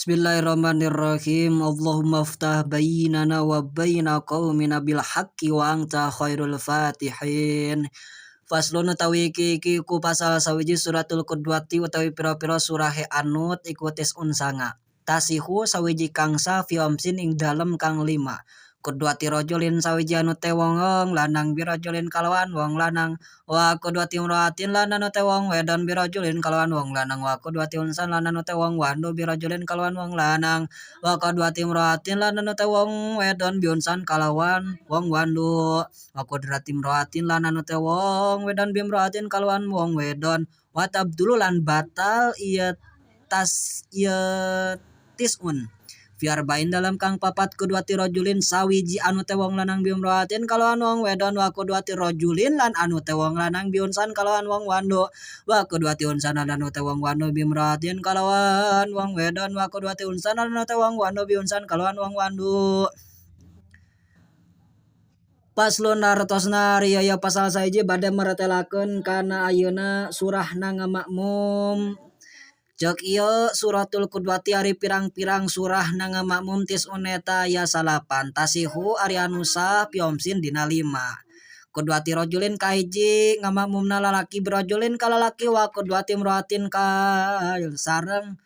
Bismillahirrahmanirrahim. Allahumma ftah bainana wa baina qaumina bil haqqi wa anta khairul fatihin. Faslun utawi iki ku pasal sawiji suratul qudwati utawi pira-pira surah anut iku tes unsanga. Tasihu sawiji kangsa fiomsin ing dalem kang lima. Qudwati rajulin sawiji anu te wong lanang birajulin kalawan wong lanang wa qudwati imraatin lan anu te wong wedon birajulin kalawan wong lanang wa qudwati unsan lan anu te wong wandu birajulin kalawan wong lanang wa qudwati imraatin lan anu te wong wedon biunsan kalawan wong wandu wa qudrati imraatin lan anu te wong wedon bimraatin kalawan wong wedon wa tabdulu lan batal tisun Fiarbain dalam kang papat kedua tirojulin sawiji anu te wong lanang bimroatin kalawan wong wedon wa kedua tirojulin lan anu te wong lanang biunsan kalawan wong wando wa kedua tiunsan lan anu te wong wando bimroatin kalawan wong wedon wa kedua tiunsan lan anu te wong wando biunsan kalawan wong wando. Paslon nartosna riaya pasal saiji bade meretelakeun kana ayeuna surahna ngamakmum. Cek ieu suratul qudwati ari pirang-pirang surah na ngamakmum tis'un eta aya salapan. Tasihu ari anu sah piomsin dina 5. Qudwati rajulin kahiji ngamakmumna lalaki birajulin ka lalaki wa qudwati imraatin ka sareng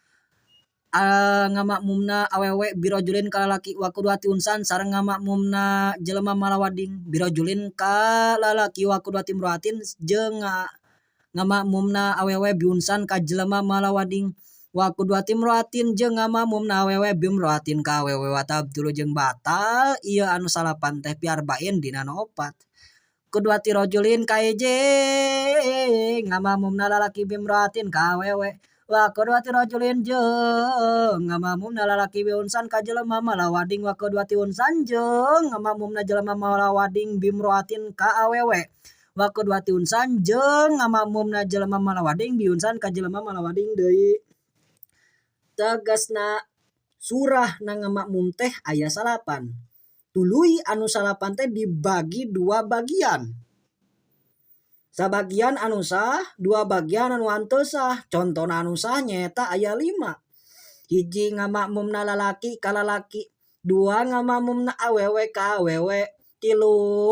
ngamakmumna awewe birajulin ka lalaki wa qudwati unsan sareng ngamakmumna jelema malawading birajulin ka lalaki wa qudwati imraatin jeung ngamakmumna awewe biunsan ka jelema malawading wa qudwati imraatin jeung ngamakmumna awewe bimraatin ka awewe wa tabdulu jeung batal ieu anu salapan teh piarbain dina nu 4. Qudwati rajulin kahiji ngamakmumna lalaki bimraatin ka awewe wa qudwati rajulin jeung ngamakmumna lalaki biunsan ka jelema malawading wa qudwati unsan jeung ngamakmumna jelema malawading bimraatin ka awewe wa qudwati unsan jeung ngamakmumna jelema malawading biunsan ka jelema malawading deui. Tegasna surah na ngamakmum teh aya salapan. Tuluy anu salapan teh dibagi 2 bagian. Sabagian anu sah, 2 bagian anu henteu sah. Contona anu sah nyaeta aya 5. Hiji ngamakmumna lalaki ka lalaki, 2 ngamakmumna awewe ka awewe, 3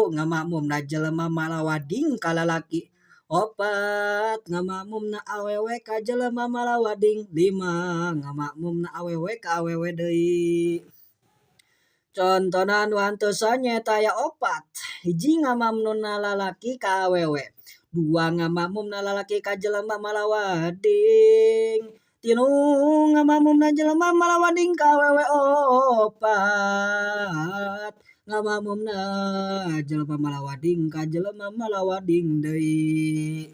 ngamakmumna jelema malawading ka lalaki, 4 ngamakmumna awewe ka jelema malawading, 5 ngamakmumna awewe ka awewe deui. Contona anu henteu sah nyaeta aya 4. Hiji ngamakmumna lalaki ka awewe, 2 ngamakmumna lalaki ka jelema malawading, 3 ngamakmumna jelema malawading ka awewe, 4 ngamakmumna jelema malawading ka jelema malawading deui.